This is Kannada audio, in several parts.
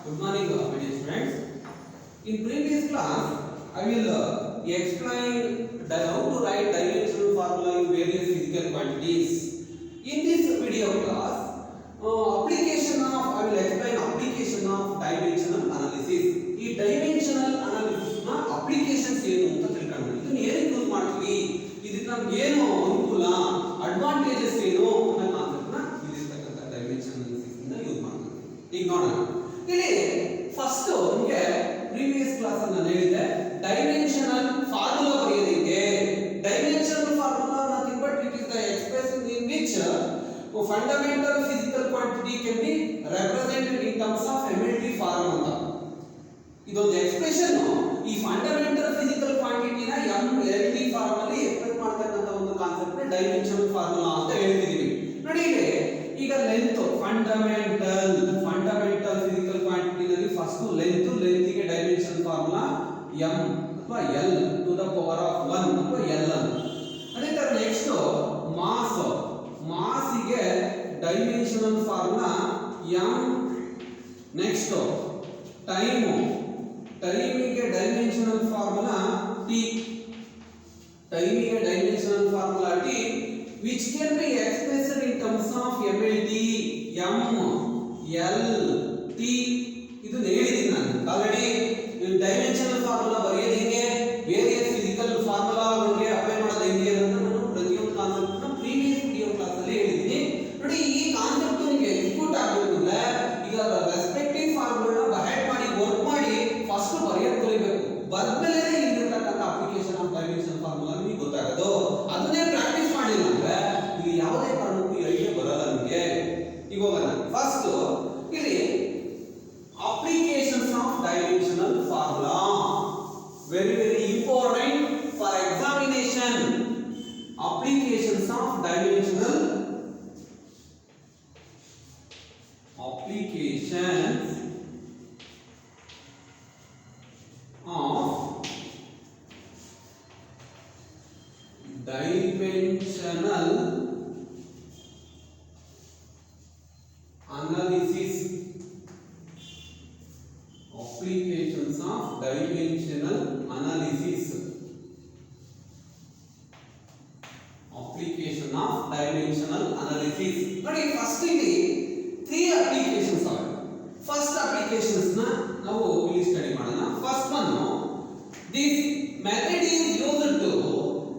Good morning, my dear students. In previous class, I will explain how to write dimensional formula in various physical quantities. In this video class, I will explain application of dimensional analysis. ಈ dimensional analysis ನ applications ಏನು ಅಂತ ತಿಳ್ಕೊಳ್ಳೋಣ. ಇದನ್ನ ಏನಕ್ಕೆ ಯೂಸ್ ಮಾಡ್ತೀವಿ? ಇದಕ್ಕೆ ನಮಗೆ ಏನು ಅನುಕೂಲ, ಅಡ್ವಾಂಟೇಜಸ್ ಏನು ಅನ್ನೋ ಕಾನ್ಸೆಪ್ಟ್ ನ ಇಲ್ಲಿರ್ತಕ್ಕಂಥ dimensional analysis ಇಂದ ಯೂಸ್ ಮಾಡ್ತೀವಿ. ಈಗ ನೋಡೋಣ. ಇಲ್ಲಿ ಫಸ್ಟ್ ನಿಮಗೆ ಪ್ರೀವಿಯಸ್ ಕ್ಲಾಸ್ ಅಲ್ಲಿ ನಾನು ಹೇಳಿದ್ದೆ ಡೈಮೆನ್ಷನಲ್ ಫಾರ್ಮುಲಾ ಬರೆಯೋದಕ್ಕೆ. Dimensional formula nothing but it is the expression in which fundamental physical quantity can be represented in terms of MLT form ಅಂತ. ಇದೊಂದು ಎಕ್ಸ್ಪ್ರೆಷನ್ ಈ ಫಂಡಮೆಂಟಲ್ ಫಿಸಿಕಲ್ ಕ್ವಾಂಟಿಟಿನ MLT ಫಾರ್ಮ್ ಅಲ್ಲಿ ಎಕ್ಸ್ಪ್ರೆಸ್ ಮಾಡ್ತಕ್ಕಂಥ ಒಂದು ಕಾನ್ಸೆಪ್ಟ್ ನ ಡೈಮೆನ್ಷನಲ್ ಫಾರ್ಮುಲಾ ಅಂತ ಹೇಳ್ತಿದೀವಿ. ನೋಡಿ ಈಗ ಲೆಂತ್ ಫಂಡಮೆಂಟಲ್ ಫಿಸಿಕಲ್ ಕ್ವಾಂಟಿಟಿ ನಲ್ಲಿ ಫಸ್ಟ್ ಲೆಂತ್ ಗೆ ಡೈಮೆನ್ಷನಲ್ ಫಾರ್ಮುಲಾ m ಅಥವಾ l to the power of 1 ಅಥವಾ l ಅಂತ. ಅದೇ ತರ ನೆಕ್ಸ್ಟ್ ಮಾಸ್ ಗೆ dimensional formula m. Next time ಗೆ ಡೈಮೆನ್ಷನಲ್ ಫಾರ್ಮುಲಾ t. ಗೆ dimensional formula t which can be expressed in terms of MLT m l t. ಇದು ಹೇಳಿದ್ದೀನಿ ನಾನು ಆಲ್ರೆಡಿ. ಡೈಮೆನ್ಷನಲ್ ಫಾರ್ಮುಲಾ ಬರೆಯೋದು ಹೆಂಗೆ, ವೇರಿಯಸ್ ಫಿಸಿಕಲ್ ಫಾರ್ಮುಲಾಗಳಿಗೆ ಅಪ್ಲೈ ಮಾಡೋದು ಹೆಂಗೆ ಅಂತ ನಾನು ಪ್ರತಿಯೊಂದು ಕಾನ್ಸೆಪ್ಟ್ ನ ಪ್ರೀವಿಯಸ್ ವಿಡಿಯೋ ಕ್ಲಾಸ್ ಅಲ್ಲಿ ಹೇಳಿದ್ದೀನಿ. ನೋಡಿ ಈ ಕಾನ್ಸೆಪ್ಟ್ ನಿಮಗೆ ಎಕ್ಸಿಕ್ಯೂಟ್ ಆಗಬೇಕು ಅಂದ್ರೆ ಈಗ ರೆಸ್ಪೆಕ್ಟಿವ್ ಫಾರ್ಮುಲಾ ಬಹೆಟ್ ಮಾಡಿ ವರ್ಕ್ ಮಾಡಿ ಫಸ್ಟ್ ಬರೆಯೋದು ಕಲಿಬೇಕು. ಬದ್ಮೇಲೆ ಇಲ್ಲಿರ್ತಕ್ಕಂಥ ಅಪ್ಲಿಕೇಶನ್ ಆಫ್ ಡೈಮೆನ್ಷನಲ್ ಫಾರ್ಮುಲಾ ನಿಮಗೆ ಗೊತ್ತಾಗೋದು. ಅದನ್ನೇ ಪ್ರಾಕ್ಟೀಸ್ ಮಾಡಿಲ್ಲ ಅಂದ್ರೆ ಇಲ್ಲಿ ಯಾವುದೇ ಕಾರಣಕ್ಕೂ ಈ ಐಡಿಯಾ ಬರಲ್ಲ ನಿಮಗೆ. ಈಗ ಹೋಗೋಣ. ಫಸ್ಟ್ ಇಲ್ಲಿ applications of dimensional formula, very important for examination. Applications of dimensional analysis. Applications of dimensional analysis. Application of dimensional analysis. ನೋಡಿ ಫಸ್ಟ್ ಇಲ್ಲಿ 3 ಅಪ್ಲಿಕೇಶನ್ಸ್ are. ಫಸ್ಟ್ ಅಪ್ಲಿಕೇಶನ್ಸ್ ನ ನಾವು ಇಲ್ಲಿ ಸ್ಟಡಿ ಮಾಡೋಣ. First one, this method is used to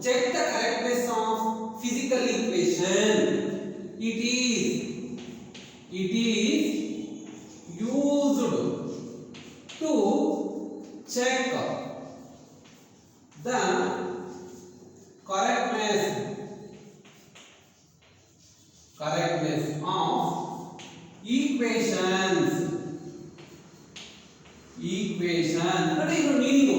check the correctness of physical equation. It is used to check the correctness of equations. ನೋಡಿ ಇದು meaning.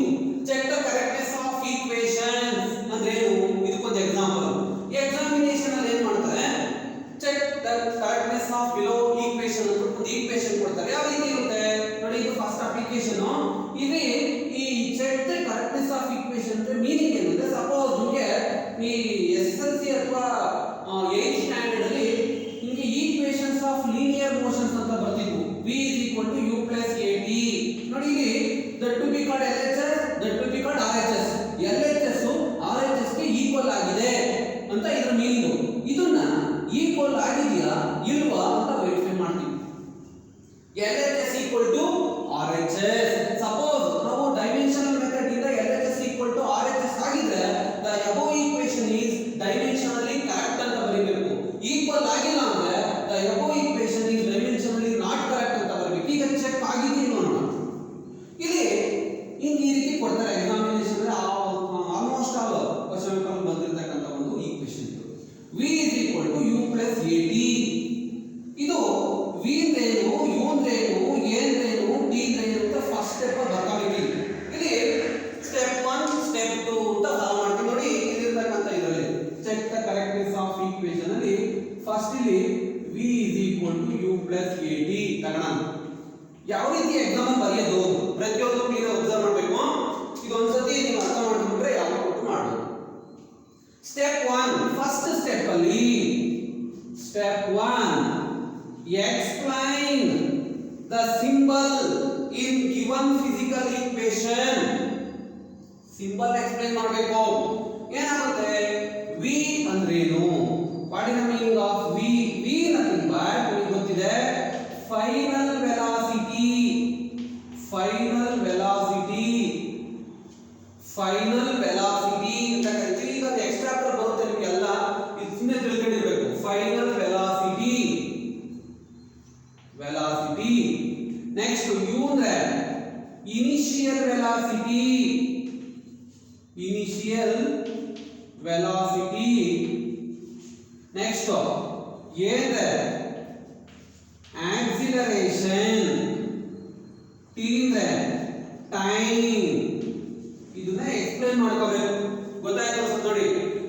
Check the correctness of equations ಅಂದ್ರೆ ಏನು? ಇದಕ್ಕೊಂದು ಎಕ್ಸಾಂಪಲ್. ಎಕ್ಸಾಮಿನೇಷನ್ ಅಲ್ಲಿ ಏನ್ ಮಾಡ್ತಾರೆ, check the correctness of below equation ಅಂತ ಒಂದು ಈಕ್ವೇಷನ್ ಕೊಡ್ತಾರೆ. ಯಾವ ರೀತಿ ಇರುತ್ತೆ ನೋಡಿ. ಇದು ಫಸ್ಟ್ ಅಪ್ಲಿಕೇಶನ್. ಇದು ಈ check the correctness of equation ಅಂದ್ರೆ ಮೀನಿಂಗ್ ಏನಂದ್ರೆ, ಸಪೋಸ್ ನಿಮಗೆ ಈ SSLC ಅಥವಾ 8th ಸ್ಟ್ಯಾಂಡರ್ಡ್ ಅಲ್ಲಿ ನಿಮಗೆ ಈಕ್ವೇಷನ್ಸ್ ಆಫ್ ಲೀನಿಯರ್ ಮೋಷನ್ಸ್ ಅಂತ ಬರ್ತಿದ್ವು. v u + at. ನೋಡಿ ಇಲ್ಲಿ that to be called LHS, that to be called RHS. LHS RHS ಗೆ ಈಕ್ವಲ್ ಆಗಿದೆ ಅಂತ ಇದರ ಮೀನಿಂಗ್. ಇದನ್ನ ಈಕ್ವಲ್ ಆಗಿದೆಯಾ ಇಲ್ವಾ ಅಂತ ವೆರಿಫೈ ಮಾಡ್ತೀವಿ. LHS RHS. ಸಪೋಸ್ ನಾವು ಡೈಮೆನ್ಷನಲ್ ಮೆಥಡ್ ಇಂದ LHS RHS ಆಗಿದ್ರೆ the above equation is dimensionally correct ಅಂತ ಬರೀಬೇಕು. ಈಕ್ವಲ್ ಆಗಿಲ್ಲ ಅಂದ್ರೆ the above equation is dimensionally not correct ಅಂತ ಬರಬೇಕು. ಈಗ ಚೆಕ್ ಆಗಿದೆಯೋ ನೋಡೋಣ. ಇಲ್ಲಿ ಈ ರೀತಿ ಕೊಡ್ತಾರೆ ಎಕ್ಸಾಮಿನೇಷನ್ ಅಲ್ಲಿ. ಆಲ್ಮೋಸ್ಟ್ ಆಲ್ ಕ್ವೆಶ್ಚನ್ ಪೇಪರ್ ಬಂದಿರತಕ್ಕಂತ ಒಂದು ಈಕ್ವೇಷನ್ ಇದು. v u + at. ಇದು v ಅಂದ್ರೇನು, u ಅಂದ್ರೇನು, a ಅಂದ್ರೇನು, t ಅಂದ್ರೇನು ಅಂತ ಫಸ್ಟ್ ಸ್ಟೆಪ್ ಬರ್ಕೋಬೇಕು. ಇಲ್ಲಿ ಸ್ಟೆಪ್ 1 ಸ್ಟೆಪ್ 2 ಅಂತ ಸಾಲ್ವ್ ಮಾಡ್ತೀವಿ. ನೋಡಿ ಇಲ್ಲಿರ್ತಕ್ಕಂತ ಇದರಲ್ಲಿ check the correctness of equation ಅಲ್ಲಿ ಫಸ್ಟ್ ಇಲ್ಲಿ v u + at ತಗೋಣ. ಯಾವ ರೀತಿ ಎಕ್ಸಾಮ್ ಬರೆಯೋದು ಪ್ರತಿಯೊಂದು ಕ್ಲಿಯರ್ ಅಬ್ಸರ್ವ್ ಮಾಡಬೇಕು. ಇದೊಂದ್ಸತಿ ನೀವು ಅರ್ಥ ಮಾಡ್ಕೊಂಡ್ರೆ ಯಾವ ಕೊಟ್ಟು ಮಾಡಬಹುದು. ಸ್ಟೆಪ್ 1 ಫಸ್ಟ್ ಸ್ಟೆಪ್ ಅಲ್ಲಿ step 1 explain the the symbol in given physical equation. Symbol explain ಮಾಡಬೇಕು. ಏನಾಗುತ್ತೆ v ಅಂದ್ರೇನು? what is the meaning of v? v nothing but ನಿಮಗೆ ಗೊತ್ತಿದೆ final velocity. final velocity ಅಂತ ಕರಿತೀವಿ. ಈಗ ಎಕ್ಸ್ಟ್ರಾ ಬರುತ್ತೆ ನಿಮಗೆಲ್ಲ ಇದು ಸುಮ್ಮನೆ ತಿಳ್ಕೊಂಡಿರ್ಬೇಕು. Final velocity. ನೆಕ್ಸ್ಟ್ u ಅಂದ್ರೆ ಇನಿಷಿಯಲ್ ವೆಲಾಸಿಟಿ. ನೆಕ್ಸ್ಟ್ a ಅಂದ್ರೆ ಆಕ್ಸಿಲರೇಷನ್. t ಅಂದ್ರೆ ಟೈಮ್. ಇದನ್ನ ಎಕ್ಸ್ಪ್ಲೈನ್ ಮಾಡ್ಕೋಬೇಕು. ಗೊತ್ತಾಯ್ತು ಅನ್ಸುತ್ತೆ ನೋಡಿ.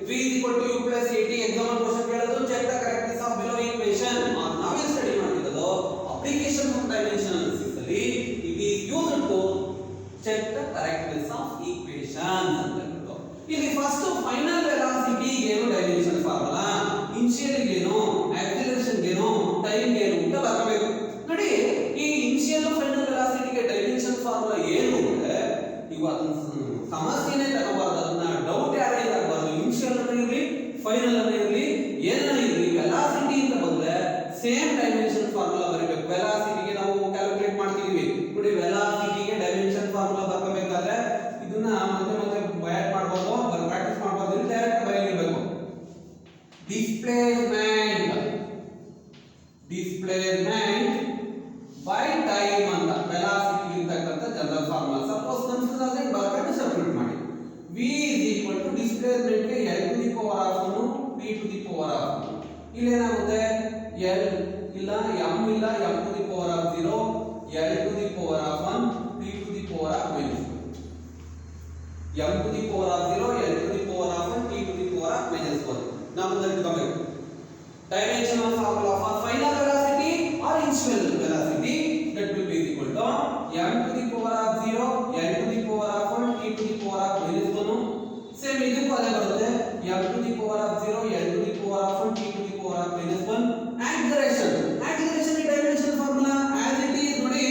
v u plus at example question ಕೇಳೋದು check the correctness of below equation. ನಾವೇ ಸ್ಟಡಿ ಮಾಡ್ತಿರೋದು ಅಪ್ಲಿಕೇಶನ್ ಆಫ್ ಡೈಮೆನ್ಷನ್ ಅನಾಲಿಸಿಸ್ ಅಲ್ಲಿ it is used to check the correctness of equations ಅಂತ ಹೇಳ್ಬಿಟ್ಟು. ಇಲ್ಲಿ ಫಸ್ಟ್ ಫೈನಲ್ ವೆಲಾಸಿಟಿ ಏನು ಡೈಮೆನ್ಷನ್ ಫಾರ್ಮುಲಾ, ಇನಿಷಿಯಲ್ ಏನು, ಆಕ್ಸಿಲರೇಷನ್ ಏನು, ಟೈಮ್ ಏನು ಅಂತ ಬರಬೇಕು ನೋಡಿ. ಈ ಇನಿಷಿಯಲ್ ಫೈನಲ್ ವೆಲಾಸಿಟಿಗೆ ಡೈಮೆನ್ಷನ್ ಫಾರ್ಮುಲಾ ಏನು ಅಂದ್ರೆ ನೀವು ಅದನ್ನ ಸಮಸ್ಯೆನೇ ತಗೋಬಾರ್ದು. ಅದನ್ನ ಡೌಟ್ ಯಾರೇ ಆಗಬಾರ್ದು. ಇನಿಷಿಯಲ್ ಅನ್ನ ಇರಲಿ, ಫೈನಲ್ ಅನ್ನ ಇರಲಿ, ಏನನ್ನ ಇರಲಿ, ವೆಲಾಸಿಟಿ ಅಂತ ಬಂದ್ರೆ ಸೇಮ್ ಡೈಮೆನ್ಷನ್ ಫಾರ್ಮುಲಾ ಬರಬೇಕು. ವೆಲಾಸಿಟಿಗೆ ನಾವು ಕ್ಯಾಲ್ಕುಲೇಟ್ ಮಾಡ್ತೀವಿ ನೋಡಿ. ವೆಲಾಸಿಟಿಗೆ ಡೈಮೆನ್ಷನ್ ಫಾರ್ಮುಲಾ ಬರ್ಕೋಬೇಕಾದ್ರೆ ಇದನ್ನ ಮತ್ತೆ ಬಯಾಟ್ ಮಾಡಬಹುದು, ಪ್ರಾಕ್ಟೀಸ್ ಮಾಡಬಹುದು. ಇಲ್ಲಿ ಡೈರೆಕ್ಟ್ ಬರೆಯಬೇಕು. ಡಿಸ್ಪ್ಲೇಸ್ಮೆಂಟ್ ಬೈ ಟೈಮ್ ಅಂತ ವೆಲಾಸಿಟಿ ಇರತಕ್ಕಂತ ಜನರಲ್ ಫಾರ್ಮುಲಾ. ಸಪೋಸ್ ಕನ್ಫ್ಯೂಸ್ ಬರ್ಕೊಂಡು ಸಬ್ಸ್ಟಿಟ್ಯೂಟ್ ಮಾಡಿ. v ಡಿಸ್ಪ್ಲೇಸ್ಮೆಂಟ್ ಗೆ l to the power of 1 p to the power of 1. ಇಲ್ಲಿ ಏನಾಗುತ್ತೆ l ಇಲ್ಲ m ಇಲ್ಲ m to the power of 0 l to the power of 1 p to the power of -1. m to the power of 0 l to the power of 1 p to the power of -1. ನಾವು ಅದನ್ನು ತಗೋಬೇಕು. Dimension of formula for final velocity or initial velocity that will be equal to m to the power of 0 l to the power of 1 t to the power of -1. Same ಇದಕ್ಕೂ ಅದೇ ಬರುತ್ತೆ. m to the power of 0 l to the power of 1 t to the power of -1. Acceleration dimension formula as it is ನೋಡಿ.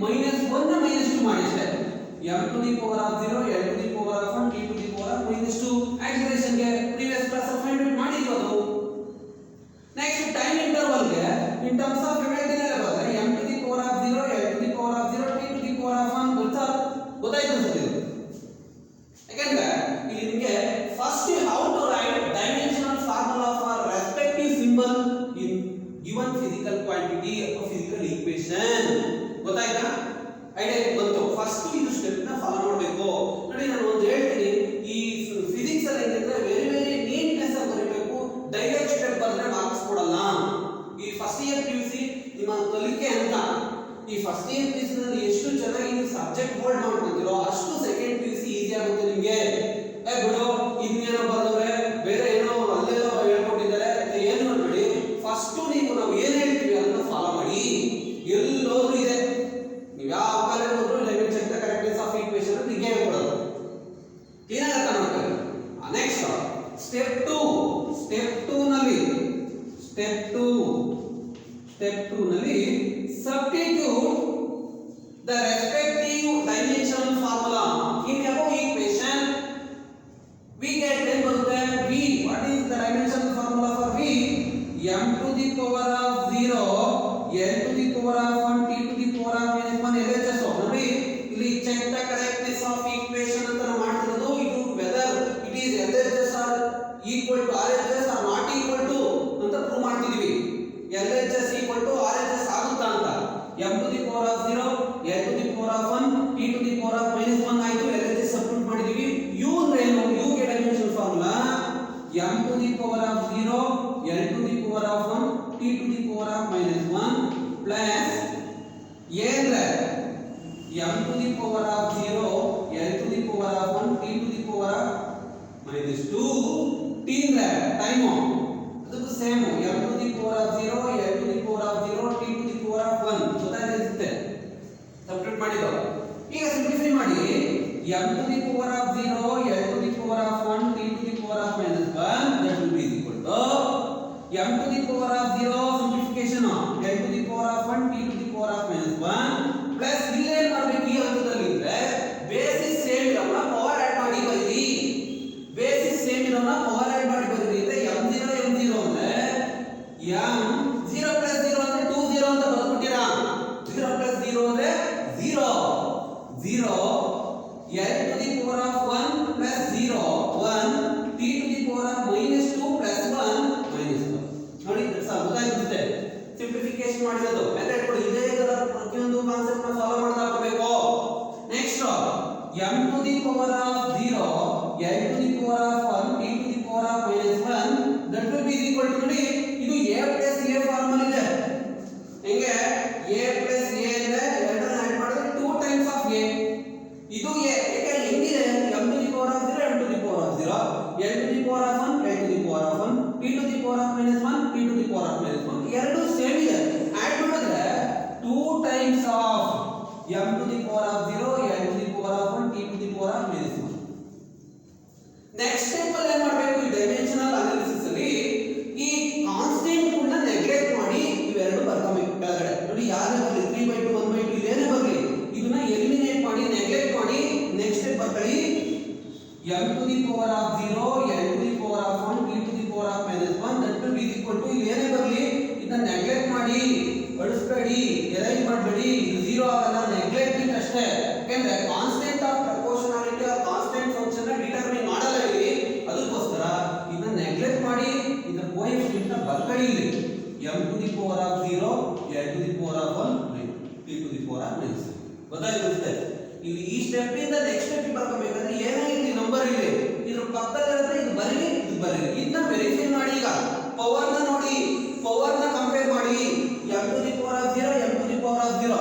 -1 ನ -2 ಮಾಡಿ ಅಷ್ಟೇ. m to the power of 0 l to the power of 1 t to the power of -2. Acceleration ಗೆ ಪ್ರೀವಿಯಸ್ ಕ್ಲಾಸ್ ಅಲ್ಲಿ ಫೈಂಡ್ ಔಟ್ ಮಾಡಿದ್ವಿ. ನೆಕ್ಸ್ಟ್ ಟೈಮ್ ಇಂಟರ್ವಲ್ ಗೆ in terms of ಹೇಳ್ತಿದ್ದಾರೆ ಬರುತ್ತೆ m to the power of 0 l to the power of 0 t to the power of 1. ಗೊತ್ತಾಯ್ತು ಅನ್ಸುತ್ತೆ. ಯಾಕಂದ್ರೆ ಇಲ್ಲಿ ನಿಮಗೆ first how to write dimensional formula for respective symbol in given physical quantity of physical equation. ಗೊತ್ತಾಯ್ತಾ? ಐಡಿಯಾ ಬಂತು. ಫಸ್ಟ್ ಇದು ಸ್ಟೆಪ್ ನ ಫಾಲೋ ಮಾಡಬೇಕು ನೋಡಿ. ನಾನು ಒಂದು ಹೇಳ್ತೀನಿ, ಈ ಫಿಸಿಕ್ಸ್ ಅಲ್ಲಿ ಏನಂದ್ರೆ ವೆರಿ ನೀಟ್ನೆಸ್ ಆಗಿ ಬರಬೇಕು. ಡೈರೆಕ್ಟ್ ಸ್ಟೆಪ್ ಬಂದ್ರೆ ಮಾರ್ಕ್ಸ್ ಕೊಡಲ್ಲ. ಈ ಫಸ್ಟ್ ಇಯರ್ PUC ನಿಮ್ಮ ಕಲಿಕೆ ಅಂತ ಈ ಫಸ್ಟ್ ಇಯರ್ PUC ನಲ್ಲಿ ಎಷ್ಟು ಚೆನ್ನಾಗಿ ನೀವು ಸಬ್ಜೆಕ್ಟ್ ಹೋಲ್ಡ್ ಮಾಡ್ಕೊತೀರೋ ಅಷ್ಟು ಸೆಕೆಂಡ್ PUC ಈಸಿ ಆಗುತ್ತೆ ನಿಮಗೆ. ಬಿಡು ಇನ್ನೇನೋ ಬರೋದ್ರೆ ಬೇರೆ ಏನೋ ಅಲ್ಲೆಲ್ಲೋ ಹೇಳ್ಕೊಟ್ಟಿದ್ದಾರೆ ಏನು ಮಾಡ್ಬೇಡಿ. ಫಸ್ಟ್ ನಾವು ಏನ್ ಹೇಳ್ತೀವಿ ಅದನ್ನ ಫಾಲೋ ಮಾಡಿ. ಎಲ್ಲೋದ್ರೂ ಇದೆ, ನೀವು ಯಾವ ಕಾಲೇಜ್ ಹೋದ್ರು let check the correctness of equation ಅಂತ ಹೀಗೆ ಹೇಳ್ಕೊಡೋದು. ಏನಾಗುತ್ತೆ ನೋಡ್ತಾರೆ. ನೆಕ್ಸ್ಟ್ ಸ್ಟೆಪ್ 2 ನಲ್ಲಿ substitute the respective dimensional formula in above equation. We get then ಬರುತ್ತೆ v. What is the dimensional formula for v? m to the power of 0 l to the power of 1 t to the power of -1 LHS. ನೋಡಿ ಇಲ್ಲಿ check the correctness of equation ಅಂತ ನಾವು ಮಾಡ್ತಿರೋದು. ಇದು whether it is LHS or equal to RHS or not equal to ಅಂತ ಪ್ರೂವ್ ಮಾಡ್ತಿದೀವಿ. LHS equal to RHS ಆಗುತ್ತಾ ಅಂತ. m to the power of 0 l to the power of 1 t to the power of -1 ಆಯ್ತು. LHS ಸಬ್ಸ್ಟಿಟ್ಯೂಟ್ ಮಾಡಿದೀವಿ. u ಅಂದ್ರೆ ಏನು? u ಗೆ dimension formula m to the power of 0 l to the power of 1 t to the power of -1 plus a ಅಂದ್ರೆ m to the power of 0 l to the power of 1 t to the power of -2. t ಅಂದ್ರೆ ಟೈಮ್ ಅದಕ್ಕೂ same m to the power of 0 l to the power of 0 t to the power of 1 ಗೊತ್ತಾಗುತ್ತೆ. ಸಬ್ಸ್ಟಿಟ್ಯೂಟ್ ಮಾಡಿದ್ದು. ಈಗ ಸಿಂಪ್ಲಿಫೈ ಮಾಡಿ m to the power of 0 l to the power of 1 t to the power of -1 that will be equal to m to the power of 0 simplification l to the power of 1 t to the power of -1 L to the power of 1 plus 0 1 t to the power of minus 2 plus 1 minus 1 ನೋಡಿ ಗೊತ್ತಾಗುತ್ತೆ ಸಿಂಪ್ಲಿಫಿಕೇಶನ್ ಮಾಡಿರೋದು ಮೆಥಡ್ ಕೊಡಿ ಇದೇ ತರ ಪ್ರತಿಯೊಂದು ಕಾನ್ಸೆಪ್ಟ್ ನ ಸಾಲ್ವ್ ಮಾಡ್ತಾ ಹೋಗಬೇಕು next m to the power of 0 l to the power of 1 t to the power of minus 1 that will be equal to ನೋಡಿ ಇದು a plus a ಫಾರ್ಮುಲಾ ಇದೆ ಹೆಂಗೆ a plus a ಅಂದ್ರೆ ಎರಡನ್ನ ಆಡ್ ಮಾಡಿದ್ರೆ 2 times of a ಇದು a ಯಾಕೆ ಹೆಂಗಿದೆ m to the power of 0 m to the power of 0 l to the power of 1 l to the power of 1 t to the power of minus 1 t to the power of minus 1 ಎರಡು ಸೇಮ್ ಇದೆ ಆಡ್ ಮಾಡಿದ್ರೆ 2 times of m to the power of 0 l to the power of 1 t to the power of minus 1 next step ಅಲ್ಲಿ ಏನು ಮಾಡಬೇಕು ಈ ಡೈಮೆನ್ಷನಲ್ ಅನಾಲಿಸಿಸ್ ಅಲ್ಲಿ ಈ ಕಾನ್ಸ್ಟೆಂಟ್ ಗಳನ್ನ ನೆಗ್ಲೆಕ್ಟ್ ಮಾಡಿ ಇವೆರಡು ಬರ್ಕಬೇಕು ಕೆಳಗಡೆ ನೋಡಿ ಯಾರೇ ಬರಲಿ 3/2 1/2 ಇದೇನೇ ಬರಲಿ ಇದನ್ನ ಎಲಿಮಿನೇಟ್ ಮಾಡಿ ನೆಗ್ಲೆಕ್ಟ್ ಮಾಡಿ ನೆಕ್ಸ್ಟ್ ಸ್ಟೆಪ್ ಬರ್ಕೊಳ್ಳಿ m to the power of 0 l to the power of 1 t to the power of minus 1 that will be equal to ಇಲ್ಲಿ ಏನೇ ಬರಲಿ ಇದನ್ನ ನೆಗ್ಲೆಕ್ಟ್ ಮಾಡಿ ಬಳಸಬೇಡಿ ಎರೇಂಜ್ ಮಾಡಬೇಡಿ ಇದು 0 ಆಗಲ್ಲ ನೆಗ್ಲೆಕ್ಟ್ ಇಟ್ ಅಷ್ಟೇ ಯಾಕಂದ್ರೆ constant of proportionality of constant function ನ ಡಿಟರ್ಮಿನ್ ಮಾಡಲ್ಲ ಇಲ್ಲಿ ಅದಕ್ಕೋಸ್ಕರ ಇದನ್ನ ನೆಗ್ಲೆಕ್ಟ್ ಮಾಡಿ ಇದರ ಕೋಎಫಿಷಿಯಂಟ್ ನ ಬರ್ಕೊಳ್ಳಿ ಇಲ್ಲಿ m to the power of 0 l to the power of 1 t to the power of minus 1 ಗೊತ್ತಾಗುತ್ತೆ ಇಲ್ಲಿ ಈ ಸ್ಟೆಪ್ ಇಂದ ನೆಕ್ಸ್ಟ್ ಸ್ಟೆಪ್ ಬರ್ಕಬೇಕಂದ್ರೆ ಏನೇ ಇಲ್ಲಿ ನಂಬರ್ ಇದೆ ಇದ್ರ ಪಕ್ಕದಲ್ಲಿರುತ್ತೆ ಇದು ಬರೀರಿ ಇದು ಬರೀರಿ ಇದನ್ನ ವೆರಿಫೈ ಮಾಡಿ ಈಗ ಪವರ್ ನ ನೋಡಿ ಪವರ್ ನ ಕಂಪೇರ್ ಮಾಡಿ m to the power of 0 m to the power of 0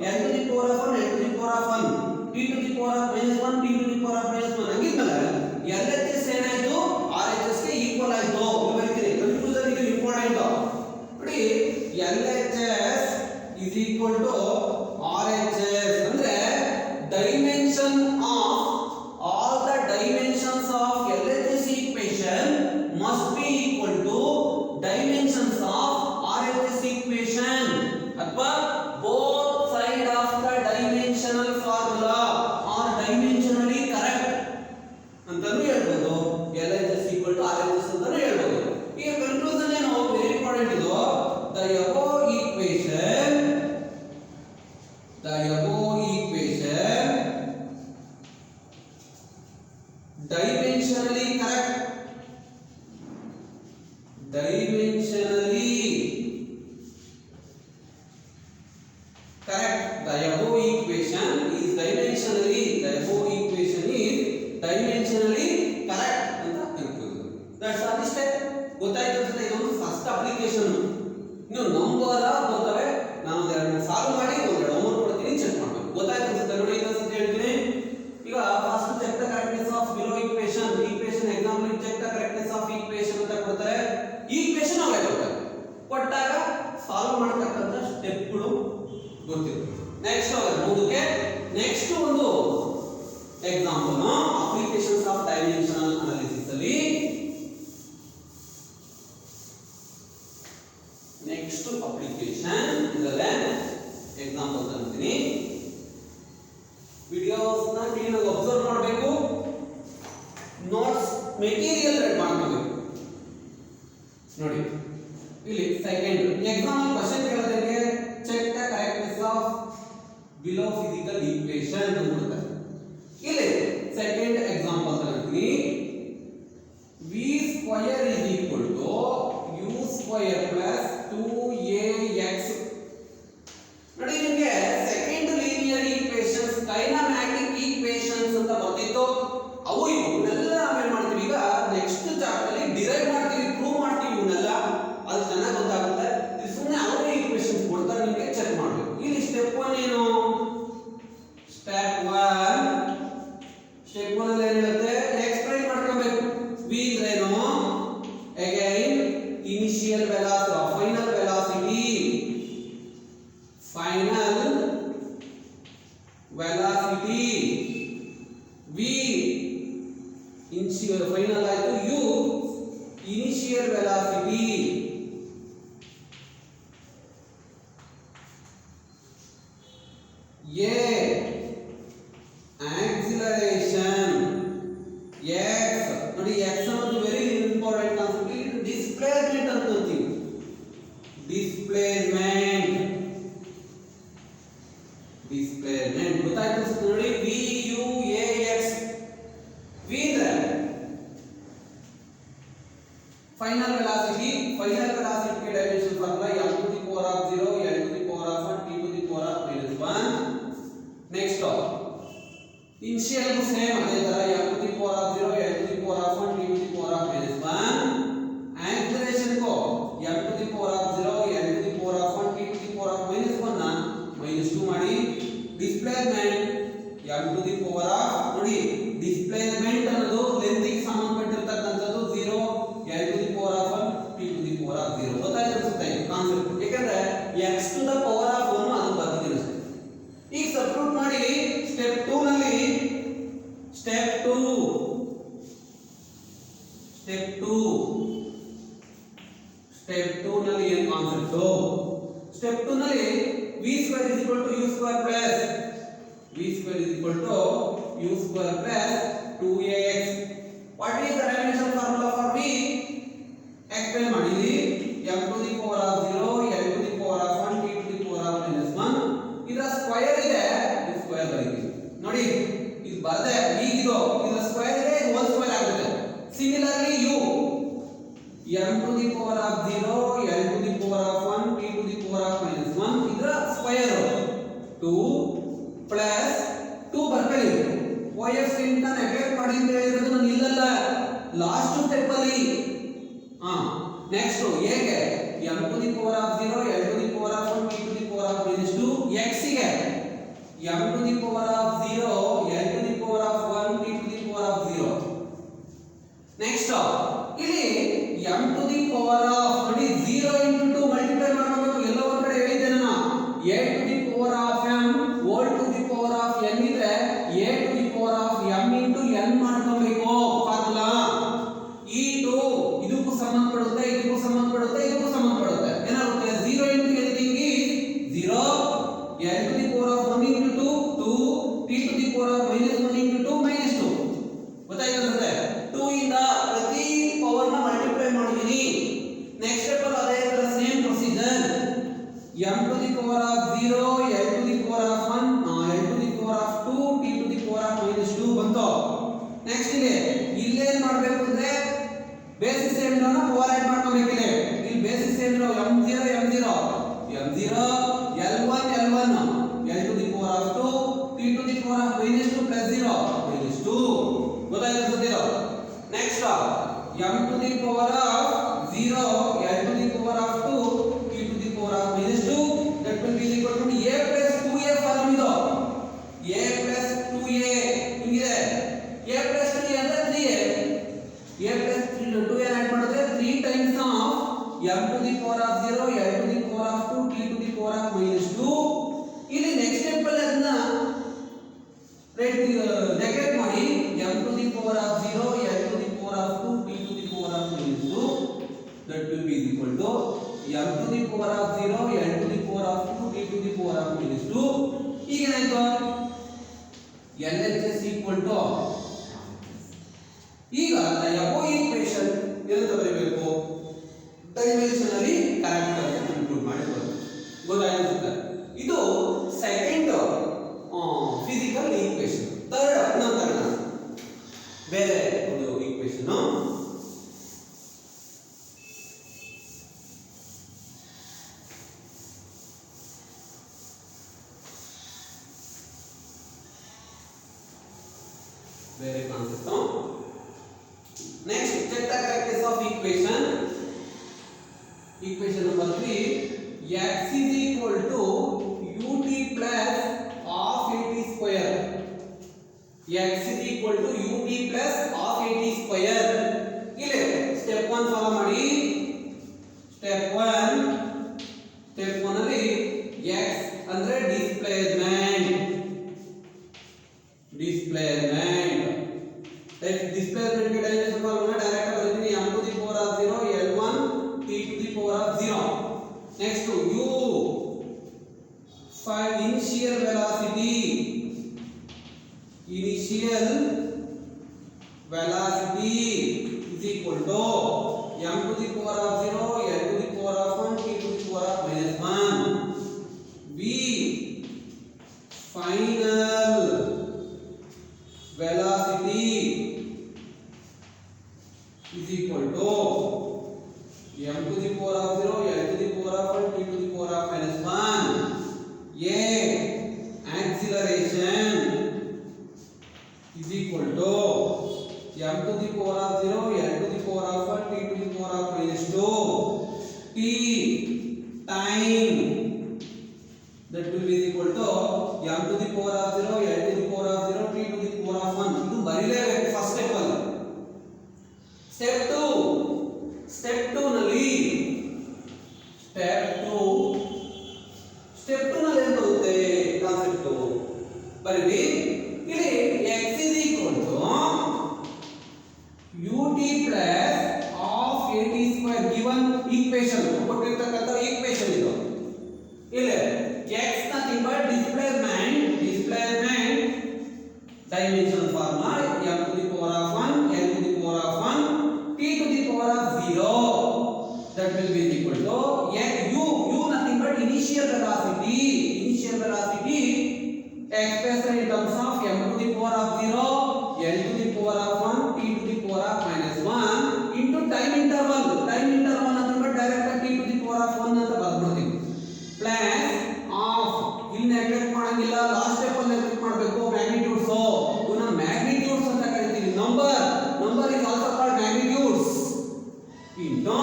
l to the power of 1 l to the power of 1 t to the power of minus 1 t to the power of minus 1 ಹಂಗಿದ್ಮೇಲೆ LHS ಏನಾಯ್ತು RHS ಗೆ ಈಕ್ವಲ್ ಆಯ್ತು ಬರೀತೀರಿ ಕನ್ಫ್ಯೂಷನ್ ಇದು ಇಂಪಾರ್ಟೆಂಟ್ ನೋಡಿ LHS is equal to RHS ಅಂದ್ರೆ dimension of all the dimensions of LHS equation must be equal to dimensions of RHS equation ಅಥವಾ both side of the dimensional formula are dimensionally correct ಅಂತಾನೂ ಹೇಳ್ಬೋದು LHS equal to RHS ಅಂತಾನೂ ಹೇಳ್ಬೋದು ಈಗ ಕನ್ಕ್ಲೂಷನ್ ಏನು ವೆರಿ ಇಂಪಾರ್ಟೆಂಟ್ ಇದು the above equation dimensionally correct the above equation is dimensionally correct ಅಂತ ತಿಳ್ಕೊಳ್ಳೋದು ದಟ್ಸ್ ಆಲ್ ಸ್ಟೆಪ್ ಗೊತ್ತಾಯ್ತು ಅನ್ಸುತ್ತೆ ಇದೊಂದು ಫಸ್ಟ್ ಅಪ್ಲಿಕೇಶನ್ ಇನ್ನು ನಂಬರ್ ಬರ್ತವೆ ನಾನು ಅದನ್ನ ಸಾಲ್ವ್ ಮಾಡಿ ಒಂದೆರಡು ಹೋಮ್ವರ್ಕ್ ಕೊಡ್ತೀನಿ ಚೆಕ್ ಮಾಡಬೇಕು ಗೊತ್ತಾಯ್ತು ಅನ್ಸುತ್ತೆ ನೋಡಿ ಇನ್ನೊಂದ್ಸತಿ ಹೇಳ್ತೀನಿ ಈಗ first check the correctness of below equation example check the correctness of equation ಅಂತ ಕೊಡ್ತಾರೆ ಈಕ್ವೇಷನ್ ಅವೇ ಕೊಡ್ತಾರೆ ಕೊಟ್ಟಾಗ ಸಾಲ್ವ್ ಮಾಡತಕ್ಕಂತ ಸ್ಟೆಪ್ಗಳು ಗೊತ್ತಿರುತ್ತೆ ನೆಕ್ಸ್ಟ್ ಮುಂದಕ್ಕೆ ನೆಕ್ಸ್ಟ್ ಒಂದು example applications of dimensional analysis ಅಲ್ಲಿ ನೆಕ್ಸ್ಟ್ ಅಪ್ಲಿಕೇಶನ್ ಇದರಲ್ಲೇ ಎಕ್ಸಾಂಪಲ್ ತಂತೀನಿ ವಿಡಿಯೋಸ್ ನ ಕ್ಲೀನ್ ಆಗಿ ಅಬ್ಸರ್ವ್ ಮಾಡಬೇಕು ನೋಟ್ಸ್ ಮೆಟೀರಿಯಲ್ ರೆಡ್ ಮಾಡಬೇಕು ನೋಡಿ ಇಲ್ಲಿ ಸೆಕೆಂಡ್ ಎಕ್ಸಾಂಪಲ್ ಕ್ವೆಶ್ಚನ್ ಕೇಳೋದಕ್ಕೆ check the correctness of below physical equation ಅಂತ ಕೊಡ್ತಾರೆ ಇಲ್ಲಿ ಸೆಕೆಂಡ್ ಎಕ್ಸಾಂಪಲ್ ತಗೊಳ್ತೀನಿ v square is equal to u square plus 2ax ನೋಡಿ ನಿಮಗೆ second linear equations kinematic equations ಅಂತ ಬರ್ತಿತ್ತು ಅವು ಇವನ್ನೆಲ್ಲ ನಾವೇನ್ ಮಾಡ್ತೀವಿ ಈಗ ನೆಕ್ಸ್ಟ್ ಚಾಪ್ಟರ್ ಅಲ್ಲಿ ಡಿರೈವ್ ಮಾಡ್ತೀವಿ ಪ್ರೂವ್ ಮಾಡ್ತೀವಿ ಇವನ್ನೆಲ್ಲ ಅದು ಚೆನ್ನಾಗಿ ಗೊತ್ತಾಗುತ್ತೆ ಇದು ಸುಮ್ಮನೆ ಅವರೇ ಈಕ್ವೇಷನ್ಸ್ ಕೊಡ್ತಾರೆ ನಿಮಗೆ ಚೆಕ್ ಮಾಡಬೇಕು ಇಲ್ಲಿ ಸ್ಟೆಪ್ 1 ಏನು ಸ್ಟೆಪ್ 1 ಅಲ್ಲಿ ಏನಿರುತ್ತೆ ಎಕ್ಸ್ಪ್ಲೈನ್ ಮಾಡ್ಕೊಬೇಕು v ಅಂದ್ರೇನು again initial velocity final velocity v initial final ಆಯ್ತು u initial velocity a acceleration x ನೋಡಿ x ಅನ್ನೋದು ವೆರಿ ಇಂಪಾರ್ಟೆಂಟ್ ಕಾನ್ಸೆಪ್ಟ್ ಇದು ಡಿಸ್ಪ್ಲೇಸ್ಮೆಂಟ್ ಅಂತ ಅಂತೀವಿ ಡಿಸ್ಪ್ಲೇಸ್ಮೆಂಟ್ ಡಿಸ್ಪ್ಲೇಸ್ಮೆಂಟ್ ಗೊತ್ತಾಯ್ತು ನೋಡಿ v u a x v ಅಂದ್ರೆ ಫೈನಲ್ ವೆಲಾಸಿಟಿ ಗೆ dimension formula m to the power of 0 l to the power of 1 t to the power of -1 next initial same ಅದೇ ತರ m to the power of 0 l to the power of 1 t to the power of -1 acceleration को m to the power of 0 l to the power of 1 t to the power of -1 ನ -2 ಮಾಡಿ displacement m to the power of ನೋಡಿ ಡಿಸ್ಪ್ಲೇಸ್ಮೆಂಟ್ ಅನ್ನೋದು ಲೆಂತ್ ಗೆ ಸಂಬಂಧಪಟ್ಟಿರತಕ್ಕಂತದ್ದು 0 l to the power of 1 t to the power of 0 ಗೊತ್ತಾಯ್ತು ಅನ್ಸುತ್ತೆ ಕಾನ್ಸೆಪ್ಟ್ ಯಾಕಂದ್ರೆ x to the power of 1 ಅದು ಬರ್ತಿದೆ ಅಷ್ಟೇ ಈಗ ಸಬ್ಸ್ಟಿಟ್ಯೂಟ್ ಮಾಡಿ ಸ್ಟೆಪ್ 2 ನಲ್ಲಿ ಸ್ಟೆಪ್ 2 ನಲ್ಲಿ ಏನು ಕಾನ್ಸೆಪ್ಟ್ ಸ್ಟೆಪ್ 2 ನಲ್ಲಿ v square is equal to u square plus u square plus 2ax what is the dimension formula for v explain ಮಾಡಿದಿ m to the power of 0 l to the power of 1 t to the power of -1 ಇದರ ಸ್ಕ್ವೇರ್ ಇದೆ ಇದು ಸ್ಕ್ವೇರ್ ಬರೀತೀವಿ ನೋಡಿ ಇದು ಬರದೆ ಈಗ ಇದರ ಸ್ಕ್ವೇರ್ ಇದೆ ಇದು ಹೋಲ್ ಸ್ಕ್ವೇರ್ ಆಗುತ್ತೆ similarly u m to the power of 0 l to the power of 1 t to the power of -1 ಇದರ ಸ್ಕ್ವೇರ್ 2 ಪ್ಲಸ್ 2 ಬರ್ಕೊಳ್ಳಿ ಕೋಎಫಿಷಿಯಂಟ್ ನ ನೆಗ್ಲೆಕ್ಟ್ ಮಾಡಿ ಅಂತ ಹೇಳಿರೋದು ನಾನು ಇಲ್ಲಲ್ಲ ಲಾಸ್ಟ್ ಸ್ಟೆಪ್ ಅಲ್ಲಿ ನೆಕ್ಸ್ಟ್ ಹೇಗೆ m to the power of 0 l to the power of 1 t to the power of -2 x ಗೆ m to the power of 0 l to the power of 1 t to the power of 0 next ಇಲ್ಲಿ m to the power of ನೋಡಿ 0 into 2 ಮಲ್ಟಿಪ್ಲೈ ಮಾಡಬೇಕು ಎಲ್ಲೋ ಒಂದು ಕಡೆ ಹೇಳಿದ್ದೆ ನಾನು a to the power of m whole to the power of n ಇದ್ರೆ a to the power of m into n ಮಾಡ್ಕೋಬೇಕು ಫಾರ್ಮುಲಾ ಈ 2 ಇದಕ್ಕೂ ಸಂಬಂಧಪಡುತ್ತೆ ಇದಕ್ಕೂ ಸಂಬಂಧಪಡುತ್ತೆ ಏನಾಗುತ್ತೆ 0 into anything is 0 l to the power of 1 into 2 t to the power of -1 into 2 -2 ಗೊತ್ತಾಯ್ತಂದ್ರೆ 2 ಇಂದ ಪ್ರತಿ ಪವರ್ ನ ಮಲ್ಟಿಪ್ಲೈ ಮಾಡಿದೀನಿ ನೆಕ್ಸ್ಟ್ ಸ್ಟೆಪ್ ಅಲ್ಲಿ ಅದೇ ತರ same procedure m to the power of 0 l to the power of 1 l to the power of 2 t to the power of -2 ಬಂತು ನೆಕ್ಸ್ಟ್ ಇಲ್ಲಿ ಏನು ಮಾಡಬೇಕು ಅಂದ್ರೆ ಬೇಸಿಸ್ ಏನಿರೋ ಪವರ್ ಆಡ್ ಮಾಡ್ಕೋಬೇಕು ಇಲ್ಲಿ basis ಏನಿರೋ m0 l1 l to the power of 2 t to the power of -2 plus 0 -2 ಗೊತ್ತಾಯ್ತು ಸದ್ಯೋ next m to the power of 0 l to the power of 2 t to the power of -2 that will be equal to a plus 2a form ಇದು a plus 2a ಹಿಂಗಿದೆ a plus 3 ಅಂದ್ರೆ 3a a plus 2 ಏನ್ ಆಡ್ ಮಾಡಿದ್ರೆ 3 times of m to the power of 0 l to the power of 2 t to the power of -2 ಇಲ್ಲಿ ನೆಕ್ಸ್ಟ್ ಸ್ಟೆಪ್ ಅಲ್ಲಿ ಅದನ್ನ ನೆಗ್ಲೆಕ್ಟ್ ಮಾಡಿ m to the power of 0 l to the power of 2 t to the power of -2 that will be equal to m to the power of 0 l to the power of 2 t to the power of -2 ಈಗ ಏನಾಯ್ತು LHS equal to ಈಗ above equation ಏನಂತ ಬರೀಬೇಕು ಡೈಮೆನ್ಷನಲಿ ಕರೆಕ್ಟ್ ಅಂತ ಕಂಪ್ಯೂಟ್ ಮಾಡಿ ಗೊತ್ತಾಯ್ತು ಇದು ಸೆಕೆಂಡ್ ಫಿಸಿಕಲ್ ಈಕ್ವೇಷನ್ ಥರ್ಡ್ ನಂತರ ಬೇರೆ ಒಂದು ಈಕ್ವೇಷನ್ ಬೇರೆ concept next check the correctness of equation number 3 x is equal to ut plus half at square x is equal to ut plus half at square ಇಲ್ಲಿ ಸ್ಟೆಪ್ 1 ಫಾಲೋ ಮಾಡಿ ಸ್ಟೆಪ್ 1 ಅಲ್ಲಿ x ಅಂದ್ರೆ ಡಿಸ್ಪ್ಲೇಸ್ಮೆಂಟ್ ಡಿಸ್ಪ್ಲೇಸ್ಮೆಂಟ್ ಗೆ ಡೈಮೆನ್ಷನ್ ಫಾರ್ಮುಲಾ ಡೈರೆಕ್ಟ್ ಬರೀತೀನಿ m to the power of 0 l1 t to the power of 0 next to u find initial velocity is equal to m to the power of 0 l to the power of 1 t to the power of -1 v final velocity is equal to m to the power of 0 l to the power of 1 t to the power of minus 1 a acceleration is equal to m to the power of 0 l to the power of 1 t to the power of minus 2 t time that will be equal to m to the power of 0 l to the power of 0 t to the power of 1 ಇದು ಬರಿಲೇಬೇಕು ಫಸ್ಟ್ ಸ್ಟೆಪ್ ಅಲ್ಲಿ ಸ್ಟೆಪ್ 2 ನಲ್ಲಿ ಸ್ಟೆಪ್ 2 ನಲ್ಲಿ ಏನು ಬರುತ್ತೆ ಕಾನ್ಸೆಪ್ಟ್ ಬರೀರಿ ಇಲ್ಲಿ x is equal to ut plus half at square given equation ಕೊಟ್ಟಿರ್ತಕ್ಕಂಥ ಈಕ್ವೇಷನ್ ಇದು ಇಲ್ಲಿ x nothing but displacement dimension formula m to the power of 1 l to the power of 1 t to the power of 0 that will be equal to u nothing but initial velocity expressed in terms of m to the power of 0 l to the power of 1 t to the power of minus 1 into time interval nothing but direct t to the power of 1 ಅಂತ ಬರೆದ್ಬಿಡ್ತೀವಿ ಪ್ಲಸ್ ಆಫ್ ಇಲ್ಲಿ ನೆಗ್ಲೆಕ್ಟ್ ಮಾಡಂಗಿಲ್ಲ ಲಾಸ್ಟ್ ಸ್ಟೆಪ್ ಅಲ್ಲಿ ನೆಗ್ಲೆಕ್ಟ್ ಮಾಡಬೇಕು ಮ್ಯಾಗ್ನಿಟ್ಯೂಡ್ಸ್ ಇವನ್ನ ಮ್ಯಾಗ್ನಿಟ್ಯೂಡ್ಸ್ ಅಂತ ಕರೀತೀವಿ number is also called magnitudes into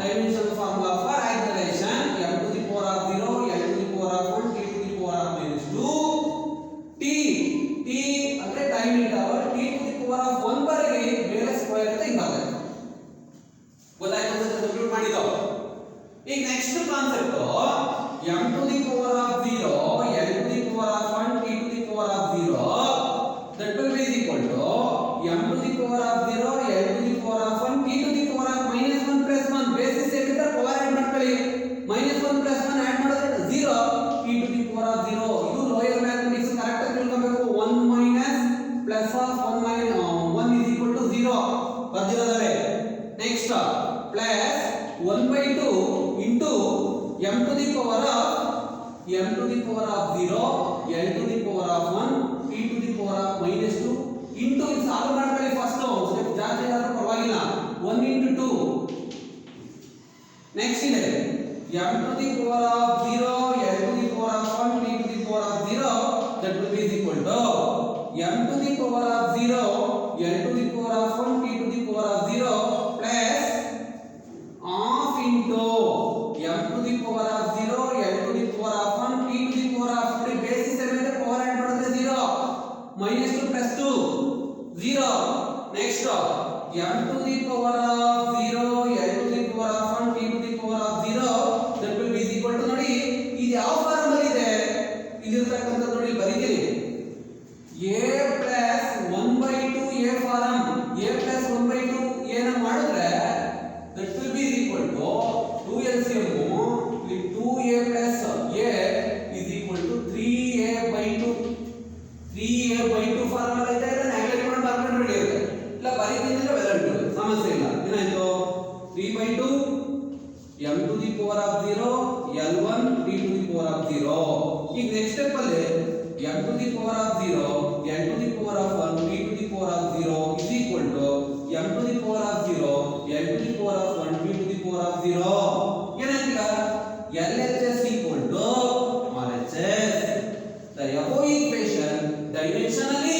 dimension formula for acceleration m to the power of 0 l to the power of 1 t to the power of minus 2 t ಅಂದ್ರೆ time interval t to the power of 1 ವರೆಗೆ ಮೇಲೆ ಸ್ಕ್ವೇರ್ ಅಂತ ಹಿಂಗ ಬರುತ್ತೆ ಗೊತ್ತಾಯ್ತು ಅಂತ ಕಂಪ್ಯೂಟ್ ಮಾಡಿದೋ ಈಗ next concept m to the power of 0 l to the power of 1 t to the power of 0 that will be equal to m to the power of 0 l to the power of 1 t to the power of minus 1 plus 1 basis ಏನಿದ್ರೆ power add ಮಾಡ್ಕೊಳ್ಳಿ minus 1 plus 1 ಆಡ್ ಮಾಡಿದ್ರೆ 0 t to the power of 0 ಇದು ಲೋಯರ್ ಮ್ಯಾಥಮೆಟಿಕ್ಸ್ ಕರೆಕ್ಟ್ ಆಗಿ ತಿಳ್ಕೊಬೇಕು 1 minus plus of 1 minus 1 is equal to 0 ಬರ್ದಿರೋದವೆ next plus 1/2 into m to the power of 0 l to the power of 1 t to the power of minus 2 into ಇದು ಸಾಲ್ವ್ ಮಾಡ್ಕೊಳ್ಳಿ ಫಸ್ಟ್ ಸ್ಟೆಪ್ ಜಾಸ್ತಿ ಆದ್ರೂ ಪರವಾಗಿಲ್ಲ 1 into 2 ನೆಕ್ಸ್ಟ್ ಇದೆ m to the power of 0 l to the power of 1 t to the power of 0 that will be equal to m to the power of 0 l to the power of 1 t to the power of 0 plus half into m to the power of 0 l to the power of 1 t to the power of 3 basis ಏನಿದೆ ಪವರ್ ಆಡ್ ಮಾಡಿದ್ರೆ 0 minus 2 plus 2 0 next m to the power of 0 l to the power of 1 t to the power of 0 that will be equal to ನೋಡಿ ಇದು ಯಾವ ಫಾರ್ಮ್ ಅಲ್ಲಿ ಇದೆ ಇದಿರತಕ್ಕಂತ ನೋಡಿ ಬರೀತೀನಿ a plus 1/2 a form a plus 1/2 ಏನ ಮಾಡಿದ್ರೆ that will be equal to 2 LCM with 2a plus a is equal to 3a/2 formula ಇದೆ ಇದನ್ನ ನೆಗ್ಲೆಕ್ಟ್ ಮಾಡಿ ಬರ್ಕೊಂಡು ಬಿಡಿರುತ್ತೆ ಇಲ್ಲ ಬರೀತೀನಿ ಅಂದ್ರೆ ವೆಲ್ ಸಮಸ್ಯೆ ಇಲ್ಲ ಏನಾಯ್ತು 3/2 m to the power of 0 l1 t to the power of 0 ಈಗ ನೆಕ್ಸ್ಟ್ ಸ್ಟೆಪ್ ಅಲ್ಲಿ m to the power of 0 l to the power of 1 t to the power of 0 is equal to m to the power of 0 l to the power of 1 t to the power of 0 ಏನಾಯ್ತು LHS equal to RHS the above equation dimensionally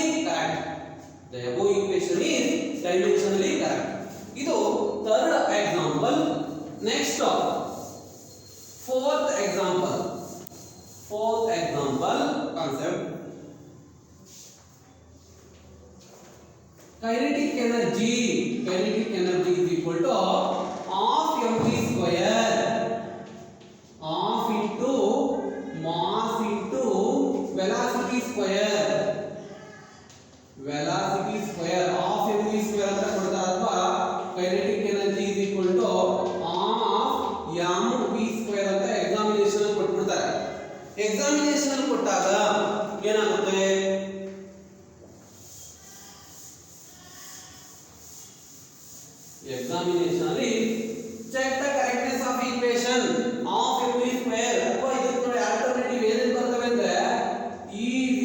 correct ಇದು third example next fourth example concept kinetic energy is equal to half mv square half into mass into velocity square half mv square ಅಂತ ಕೊಡ್ತಾರಲ್ವಾ kinetic energy is equal to half mv square ಅಂತ ಎಕ್ಸಾಮಿನೇಷನ್ ಅಲ್ಲಿ ಕೊಟ್ಬಿಡ್ತಾರೆ ಎಕ್ಸಾಮಿನೇಷನ್ ಅಲ್ಲಿ ಕೊಟ್ಟಾಗ ಏನಾಗುತ್ತೆ examination ಅಲ್ಲಿ check the correctness of equation of mv square ಅಥವಾ ಇದಕ್ಕೆ ನೋಡಿ ಆಲ್ಟರ್ನೇಟಿವ್ ಏನೇನು ಬರ್ತವೆ ಅಂದ್ರೆ e is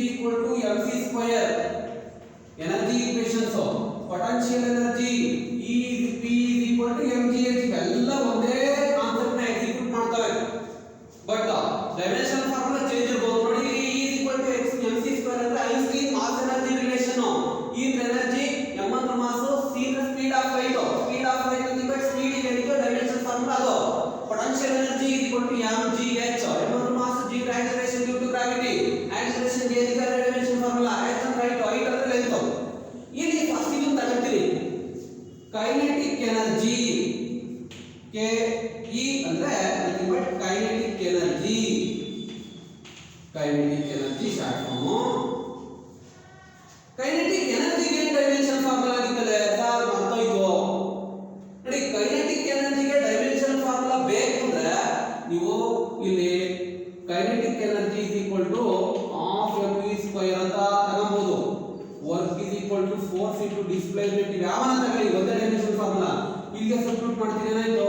ಡಿಸ್ಪ್ಲೇಸ್ಮೆಂಟ್ ಯಾವನ ತಗೊಳ್ಳಿ ಒಂದೇ ಡೈಮೆನ್ಷನ್ ಫಾರ್ಮುಲಾ ಇಲ್ಲಿಗೆ ಸಬ್ಸ್ಟಿಟ್ಯೂಟ್ ಮಾಡ್ತೀನಿ ಏನಾಯ್ತು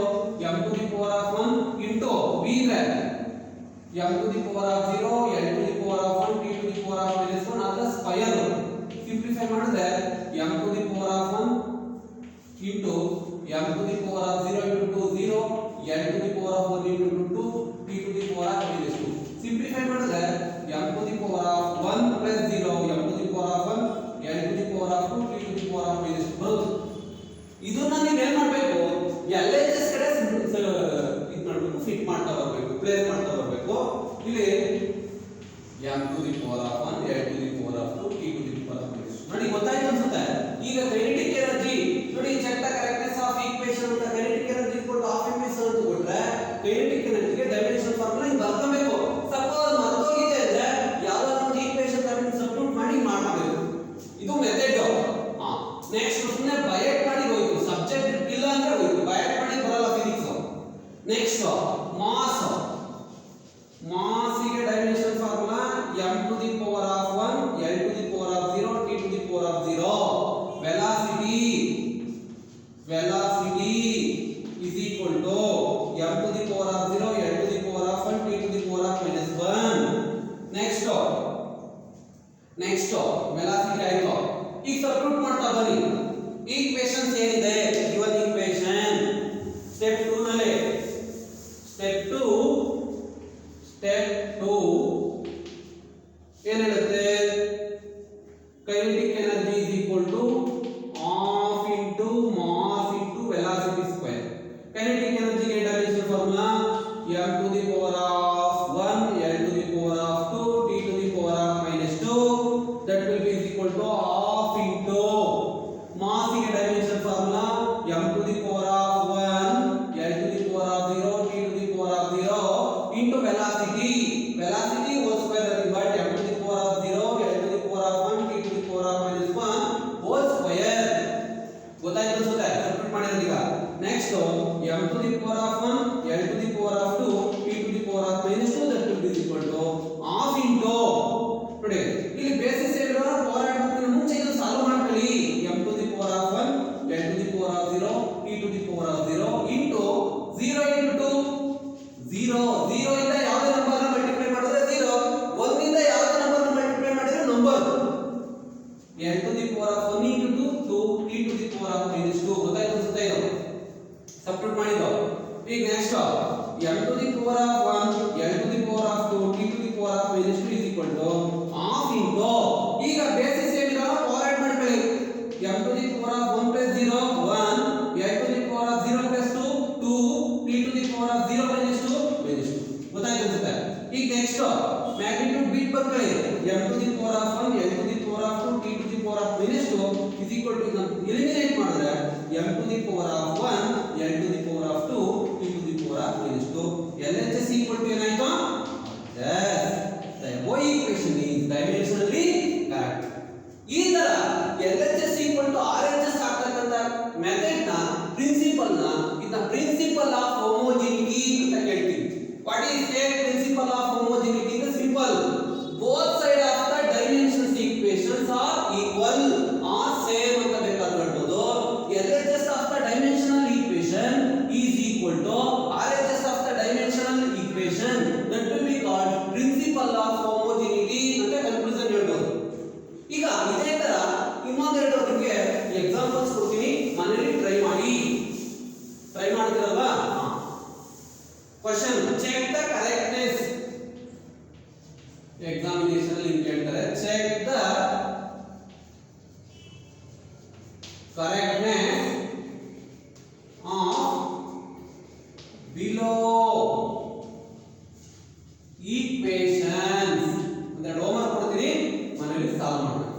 m to the power of 1 into v ಇದ್ರೆ m to the power of 0 n to the power of 1 t to the power of -1 ಅದರ ಸ್ಕ್ವೇರ್ ಸಿಂಪ್ಲಿಫೈ ಮಾಡಿದ್ರೆ m to the power of 1 into m to the power of 0 into 2 0 n to the power of 1 into 2 t to the power of -2 simplify ಮಾಡಿದ್ರೆ m to the power of 1 plus 0 m to the power of 1 n to the power of 2 t to the power of -2 ಬರುತ್ತೆ ಇದನ್ನ ನೀವು ಏನು ಮಾಡಬೇಕು LHS ಕಡೆ ಇದು ಮಾಡಬೇಕು ಫಿಟ್ ಮಾಡ್ತಾ ಬರಬೇಕು ಪ್ಲೇಸ್ ಮಾಡ್ತಾ ಬರಬೇಕು ಇಲ್ಲಿ m to the power of 1 n to the power of 2 t to the power of -2 ನೋಡಿ ಗೊತ್ತಾಯ್ತು ಅನ್ಸುತ್ತೆ ಈಗ ಕೈನೆಟಿಕ್ ಎನರ್ಜಿ ನೋಡಿ check the correctness of equation ಅಂತ kinetic energy equal to half mv ಅಂತ ಕೊಟ್ರೆ ಕೈನೆಟಿಕ್ ಎನರ್ಜಿಗೆ ಡೈಮೆನ್ಷನ್ ಫಾರ್ಮುಲಾ ಹಿಂಗೆ ಬರ್ಕೋಬೇಕು ಸಪೋಸ್ ಮರ್ತೋಗಿದೆ ಅಂದ್ರೆ ಯಾವ್ದಾದ್ರು ಒಂದು ಈಕ್ವೇಷನ್ ತಗೊಂಡು ಸಬ್ಸ್ಟಿಟ್ಯೂಟ್ ಮಾಡಿ ಮಾಡಬೇಕು ಇದು ಮೆಥಡ್ ನೆಕ್ಸ್ಟ್ ಸುಮ್ಮನೆ ಬಯಟ್ ಮಾಡಿ ಹೋಯ್ತು ಸಬ್ಜೆಕ್ಟ್ ಇಲ್ಲ ಅಂದ್ರೆ ಹೋಯ್ತು ಬಯಟ್ ಮಾಡಿ ಬರಲ್ಲ ಫಿಸಿಕ್ಸ್ ನೆಕ್ಸ್ಟ್ ಮಾಸ್ ಗೆ dimension formula m to the power of 1 n to the power of 0 t to the power of 0 velocity is equal to m to the power of 0 n to the power of 1 t to the power of -1 next velocity ಆಯ್ತು ಈಗ ಸಬ್ಸ್ಟಿಟ್ಯೂಟ್ ಮಾಡ್ತಾ ಬನ್ನಿ ಈಕ್ವೇಷನ್ಸ್ ಏನಿದೆ ಗಿವನ್ ಈಕ್ವೇಷನ್ ಸ್ಟೆಪ್ 2 ನಲ್ಲಿ ಸ್ಟೆಪ್ 2 ಏನು ಹೇಳುತ್ತೆ kinetic energy is equal to half into mass into velocity square kinetic energy के dimension formula m to the power of 1 n to the power of 2 t to the power of -2 that will be equal to half into mass के dimension formula m to the power of 1 n to the power of 0 t to the power of 0 into velocity whole square nothing but m to the power of 0 n to the power of 1 t to the power of -1 whole square ಗೊತ್ತಾಯ್ತು ಅನ್ಸುತ್ತೆ ಸಬ್ಸ್ಟಿಟ್ಯೂಟ್ ಮಾಡಿದ್ರೆ ಈಗ next m to the power of 1 n to the power of 2 t to the power of -2 that will be equal to half into ನೋಡಿ ಇಲ್ಲಿ ಬೇಸಿಸ್ ಹೇಳಿರೋ ಪವರ್ ಆಡ್ ಮಾಡ್ತೀನಿ ಮುಂಚೆ ಇದು ಸಾಲ್ವ್ ಮಾಡ್ಕೊಳ್ಳಿ m to the power of 1 n to the power of 0 t to the power of 0 into 0 into 2 0 ಇಂದ ಯಾವುದೇ ನಂಬರ್ ನ ಮಲ್ಟಿಪ್ಲೈ ಮಾಡಿದ್ರೆ 0 1 ಇಂದ ಯಾವುದೇ ನಂಬರ್ ನ ಮಲ್ಟಿಪ್ಲೈ ಮಾಡಿದ್ರೆ number n to the power of 1 into 2 t to the power of -2 ಗೊತ್ತಾಯ್ತು ಅನ್ಸುತ್ತೆ ಇದು ಸಬ್ಸ್ಟಿಟ್ಯೂಟ್ ಮಾಡಿದ್ದು ಈಗ next m to the power of 1 n to the power of 2 t to the power of -2 is equal to half into ಈಗ ಬೇಸಿಸ್ ಏನಿದೆ ಪವರ್ ಆಡ್ ಮಾಡ್ಕೊಳ್ಳಿ m to the power of 1 plus 0 1 n to the power of 0 plus 2 2 t to the power of 0 -2 ಗೊತ್ತಾಯ್ತು ಅನ್ಸುತ್ತೆ ಈಗ ನೆಕ್ಸ್ಟ್ ಮ್ಯಾಗ್ನಿಟ್ಯೂಡ್ ಬಿಟ್ ಬರ್ಕೊಳ್ಳಿ m to the power of 1 n to the power of 2 t to the power of -2 is equal to eliminate ಮಾಡಿದ್ರೆ m to the power of 1 n to the power of 2 t to the power of -2 LHS equal to ಏನಾಯ್ತು yes the above equation is dimensionally correct ಈ ತರ LHS equal to RHS ಆಗ್ತಕ್ಕಂತ ಮೆಥಡ್ ನ ಪ್ರಿನ್ಸಿಪಲ್ ನ ಇದನ್ನ ಪ್ರಿನ್ಸಿಪಲ್ ಆಫ್ ಹೋಮೋಜಿನಿಟಿ ಅಂತ ಹೇಳ್ತೀವಿ what is the principle of homogeneity is simple both side of the dimensions equations are equal or same ಅಂತ ಬೇಕಾದ್ರೆ ಹೇಳ್ಬೋದು LHS of the dimensional equation is equal to RHS of the dimensional equation that will be called principle of homogeneity ಅಂತ ಕನ್ಕ್ಲೂಷನ್ ಹೇಳ್ಬೋದು ಈಗ ಇದೇ ತರ ಇನ್ನೊಂದೆರಡು ನಿಮಗೆ ಎಕ್ಸಾಂಪಲ್ಸ್ ಕೊಡ್ತೀನಿ ಮನೆಯಲ್ಲಿ ಟ್ರೈ ಮಾಡ್ತೀರಲ್ವಾ question check the correctness examination ಅಲ್ಲಿ ಕೇಳ್ತಾರೆ check the correctness of below equations ಅಂತ ಹೋಮ್ವರ್ಕ್ ಕೊಡ್ತೀನಿ ಮನೆಯಲ್ಲಿ ಸಾಲ್ವ್ ಮಾಡಬೇಕು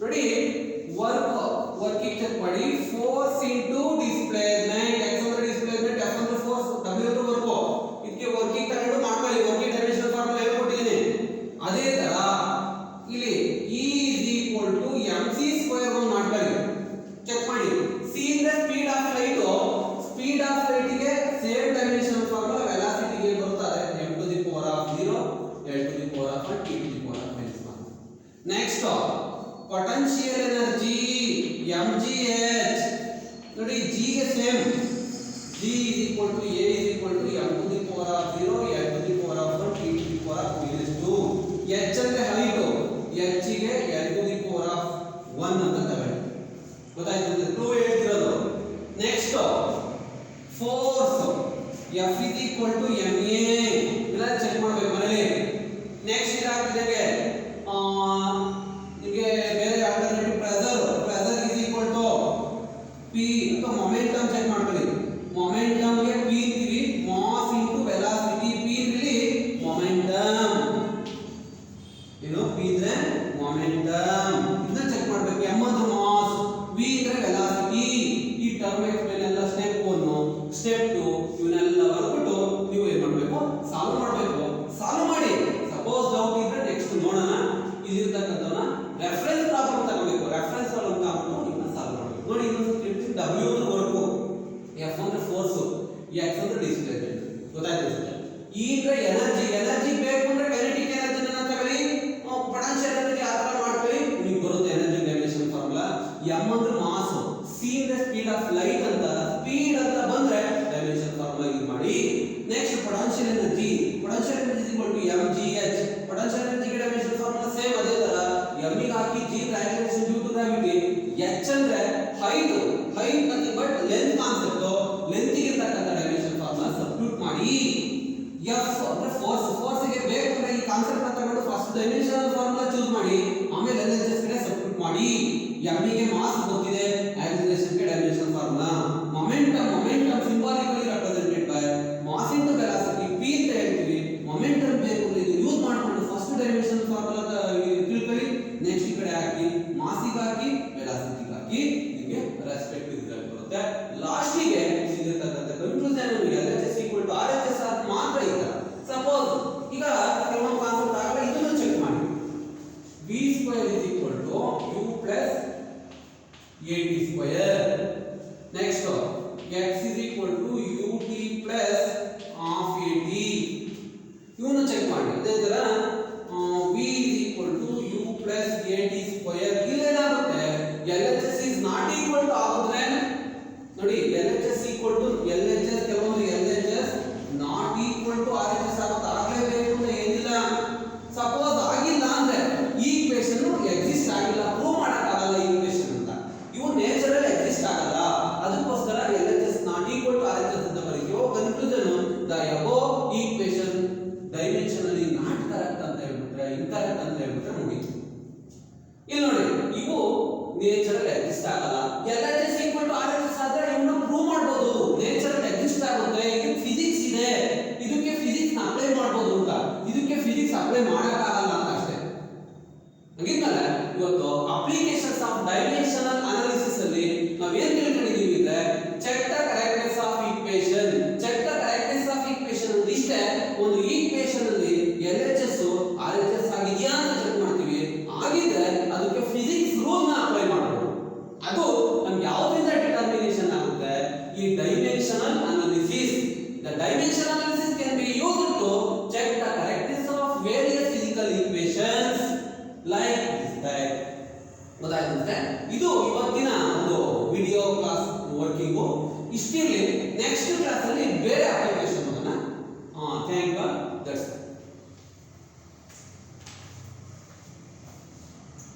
ನೋಡಿ ವರ್ಕಿಂಗ್ ಚೆಕ್ ಮಾಡಿ ಫೋರ್ಸ್ ಇಂಟು ಡಿಸ್ಪ್ಲೇಸ್ಮೆಂಟ್ x ಅಂದ್ರೆ ಡಿಸ್ಪ್ಲೇಸ್ಮೆಂಟ್ f ಅಂದ್ರೆ ಫೋರ್ಸ್ w ಅಂದ್ರೆ ವರ್ಕ್ ಇದಕ್ಕೆ ವರ್ಕಿಂಗ್ ತಗೊಂಡು ಮಾಡ್ಕೊಳ್ಳಿ ವರ್ಕಿಂಗ್ ಡೈಮೆನ್ಷನ್ ಫಾರ್ಮುಲಾ ಹೇಳ್ಕೊಟ್ಟಿದ್ದೀನಿ ಅದೇ ತರ ಇಲ್ಲಿ ಪೊಟೆನ್ಷಿಯಲ್ ಎನರ್ಜಿ mgh ನೋಡಿ g ಗೆ same g is equal to a is equal to m to the power of 0 n to the power of 1 t to the power of minus 2 h ಅಂದ್ರೆ ಹೈಟ್ h ಗೆ n to the power of 1 ಅಂತ ತಗೊಳ್ಳಿ ಗೊತ್ತಾಯ್ತು ಪ್ರೂವ್ ಹೇಳ್ತಿರೋದು next force F is equal to ma ಇದನ್ನ ಚೆಕ್ ಮಾಡಬೇಕು ಮನೆಯಲ್ಲಿ ನೆಕ್ಸ್ಟ್ ಇದಾಗ್ತಿದೆ ನಿಮಗೆ ಬೇರೆ alternative pressure is equal to p ಅಥವಾ ಮೊಮೆಂಟಮ್ ಚೆಕ್ ಮಾಡ್ಕೊಳ್ಳಿ ಮೊಮೆಂಟಮ್ ಗೆ p ಅಂತೀವಿ ಮಾಸ್ ಇಂಟು ವೆಲಾಸಿಟಿ p ಇಲ್ಲಿ ಮೊಮೆಂಟಮ್ ಏನು p ಅಂದ್ರೆ ಮೊಮೆಂಟಮ್ ಇದನ್ನ ಚೆಕ್ ಮಾಡಬೇಕು m ಅಂದ್ರೆ ಮಾಸ್ v ಅಂದ್ರೆ ವೆಲಾಸಿಟಿ ಈ ಟರ್ಮ್ ಎಕ್ಸ್ಪ್ಲೇನ್ ಎಲ್ಲ ಸ್ಟೆಪ್ 1 ಸ್ಟೆಪ್ 2 ಇವನ್ನೆಲ್ಲ ಬರ್ಬಿಟ್ಟು ನೀವು ಏನು ಮಾಡಬೇಕು ಸಾಲ್ವ್ ಮಾಡಬೇಕು ಸಾಲ್ವ್ ಮಾಡಿ ಸಪೋಸ್ ಡೌಟ್ ಇದ್ರೆ ನೆಕ್ಸ್ಟ್ ನೋಡೋಣ ಇಲ್ಲಿರ್ತಕ್ಕಂಥವನ್ನ ರೆಫರೆನ್ಸ್ ಪ್ರಾಬ್ಲಮ್ ತಗೋಬೇಕು ರೆಫರೆನ್ಸ್ ಪ್ರಾಬ್ಲಮ್ ತಗೊಂಡು ಇದನ್ನ ಸಾಲ್ವ್ ಮಾಡಬೇಕು ನೋಡಿ ಇನ್ನೊಂದು ಸ್ಟೆಪ್ W ಅಂದ್ರೆ ವರ್ಕ್ F ಅಂದ್ರೆ ಫೋರ್ಸ್ X ಅಂದ್ರೆ ಡಿಸ್ಪ್ಲೇಸ್ಮೆಂಟ್ ಗೊತ್ತಾಯ್ತು ಸರ್ E ಅಂದ್ರೆ ಎನರ್ಜಿ ಬೇಕು ಅಂದ್ರೆ ಕೈನೆಟಿಕ್ ಎನರ್ಜಿನ ತಗೊಳ್ಳಿ ಪೊಟೆನ್ಷಿಯಲ್ ಎನರ್ಜಿ ಆ ತರ ಮಾಡ್ಕೊಳ್ಳಿ ನಿಮಗೆ ಬರುತ್ತೆ ಎನರ್ಜಿ ಡೈಮೆನ್ಷನ್ ಫಾರ್ಮುಲಾ M ಅಂದ್ರೆ ಮಾಸ್ C ಅಂದ್ರೆ ಸ್ಪೀಡ್ ಆಫ್ ಲೈಟ್ ಅಂತ ಸ್ಪೀಡ್ ಅಂತ ಬಂದ್ರೆ ಡೈಮೆನ್ಷನ್ ಫಾರ್ಮುಲಾ ಯೂಸ್ ಮಾಡಿ next potential energy mgh potential energy ಗೆ ಡೈಮೆನ್ಷನ್ ಫಾರ್ಮುಲಾ ಸೇಮ್ ಅದೇ ತರ m ಗೆ ಹಾಕಿ g triangulation due to gravity h ಅಂದ್ರೆ height nothing but length concept length ಗೆ ಇರತಕ್ಕಂತ ಡೈಮೆನ್ಷನ್ ಫಾರ್ಮುಲಾ ಸಬ್ಸ್ಟಿಟ್ಯೂಟ್ ಮಾಡಿ f ಅಂದ್ರೆ ಫೋರ್ಸ್ ಗೆ ಬೇಕು ಅಂದ್ರೆ ಈ ಕಾನ್ಸೆಪ್ಟ್ ಅನ್ನು ತಗೊಂಡು ಫಸ್ಟ್ ಡೈಮೆನ್ಷನಲ್ ಫಾರ್ಮುಲಾ ಚೂಸ್ ಮಾಡಿ ಆಮೇಲೆ LHS ಗೆ ಸಬ್ಸ್ಟಿಟ್ಯೂಟ್ ಮಾಡಿ m ಗೆ ಮಾಸ್ ಗೊತ್ತಿದೆ ಆಕ್ಸಿಲರೇಷನ್ ಗೆ dimension formula momentum symbolically represented by mass into velocity p ಅಂತ ಹೇಳ್ತೀವಿ ಮೊಮೆಂಟಮ್ ಬೇಕು ಅಂದ್ರೆ ಇದು ಯೂಸ್ ಮಾಡ್ಕೊಂಡು ಫಸ್ಟ್ ಡೈಮೆನ್ಷನ್ ಫಾರ್ಮುಲಾ ತಿಳ್ಕೊಳ್ಳಿ ನೆಕ್ಸ್ಟ್ ಈ ಕಡೆ ಹಾಕಿ ಮಾಸಿಗೆ ಹಾಕಿ ವೆಲಾಸಿಟಿಗೆ ಹಾಕಿ ನಿಮಗೆ ರೆಸ್ಪೆಕ್ಟಿವ್ ರಿಸಲ್ಟ್ ಬರುತ್ತೆ ಲಾಸ್ಟ್ ಗೆ ಇಲ್ಲಿರ್ತಕ್ಕಂಥ ಕನ್ಕ್ಲೂಷನ್ LHS RHS ಮಾತ್ರ ಇಲ್ಲ ಸಪೋಸ್ ಈಗ ಕೆಲವೊಂದು ಕಾನ್ಸೆಪ್ಟ್ ಆಗಲ್ಲ ಇದನ್ನು ಚೆಕ್ ಮಾಡಿ v² u plus at square next x is equal to ut plus half at ಇವನು ಚೆಕ್ ಮಾಡಿ ಅದೇ ತರ v is equal to u plus at square ಇಲ್ಲೇನಾಗುತ್ತೆ LHS is not equal to ಆಗುತ್ತೆ ನೋಡಿ LHS equal to LHS ಕೆಲವೊಂದು LHS not equal to RHS ಆಗುತ್ತೆ ಆಗಲೇಬೇಕು ಅಂತ ಏನಿಲ್ಲ ಸಪೋಸ್ ಆಗಿಲ್ಲ ಅಂದ್ರೆ ಈ ಈಕ್ವೇಷನ್ ಎಕ್ಸಿಸ್ಟ್ ಆಗಿಲ್ಲ ಪ್ರೂವ್ ಮಾಡಕ್ ಆಗಲ್ಲ ಈ ಈಕ್ವೇಷನ್ ಅಂತ ಇವು ನೇಚರಲ್ ಎಕ್ಸಿಸ್ಟ್ ಆಗಲ್ಲ ಅದಕ್ಕೋಸ್ಕರ LHS not equal to RHS ಅಂತ ಬರೀತೀವಿ conclusion the above equation dimensionally not correct ಅಂತ ಹೇಳ್ಬಿಟ್ರೆ ಇನ್ಕರೆಕ್ಟ್ ಅಂತ ಹೇಳ್ಬಿಟ್ರೆ ಮುಗೀತು ಇಲ್ಲಿ ನೋಡಿ ಇವು ನೇಚರಲ್ ಎಕ್ಸಿಸ್ಟ್ ಆಗಲ್ಲ LHS ಈಕ್ವಲ್ ಟು RHS ಆದ್ರೆ ಇವನ್ನ ಪ್ರೂವ್ ಮಾಡಬಹುದು ನೇಚರಲ್ ಎಕ್ಸಿಸ್ಟ್ ಆಗುತ್ತೆ ಇದು ಫಿಸಿಕ್ಸ್ ಇದೆ ಇದಕ್ಕೆ ಫಿಸಿಕ್ಸ್ ನ ಅಪ್ಲೈ ಮಾಡಬಹುದು ಅಂತ ಇದಕ್ಕೆ ಫಿಸಿಕ್ಸ್ ಅಪ್ಲೈ ಮಾಡಕ್ ಆಗಲ್ಲ ಅಂತ ಅಷ್ಟೇ ಹಾಗಿದ್ಮೇಲೆ ಇವತ್ತು ಅಪ್ಲಿಕೇಶನ್ಸ್ ಆಫ್ ಡೈಮೆನ್ಷನಲ್ ಅನಾಲಿಸಿಸ್ ಅಲ್ಲಿ ನಾವು ಏನ್ ತಿಳ್ಕೊಂಡಿದೀವಿ ಅಂದ್ರೆ check the correctness of equation ಅಂದ್ರೆ ಇಷ್ಟೇ ಒಂದು ಈಕ್ವೇಷನ್ ಅಲ್ಲಿ LHS RHS ಆಗಿದೆಯಾ ಅಂತ ಚೆಕ್ ಮಾಡ್ತೀವಿ ಆಗಿದ್ರೆ ಅದಕ್ಕೆ ಫಿಸಿಕ್ಸ್ ರೂಲ್ ನ ಅಪ್ಲೈ ಮಾಡಬಹುದು ಅದು ನಮ್ಗೆ ಯಾವ್ದ್ರಿಂದ ಡಿಟರ್ಮಿನೇಷನ್ ಆಗುತ್ತೆ ಈ dimensional analysis the dimensional analysis can be used to check the correctness of various physical equations like this type ಗೊತ್ತಾಯ್ತಂತೆ ಇದು ಇವತ್ತಿನ ಒಂದು ವಿಡಿಯೋ ಕ್ಲಾಸ್ ವರ್ಕಿಂಗು ಇಷ್ಟಿರಲಿ ನೆಕ್ಸ್ಟ್ ಕ್ಲಾಸ್ ಅಲ್ಲಿ ಬೇರೆ ಅಪ್ಲಿಕೇಶನ್ ಥ್ಯಾಂಕ್ ಯು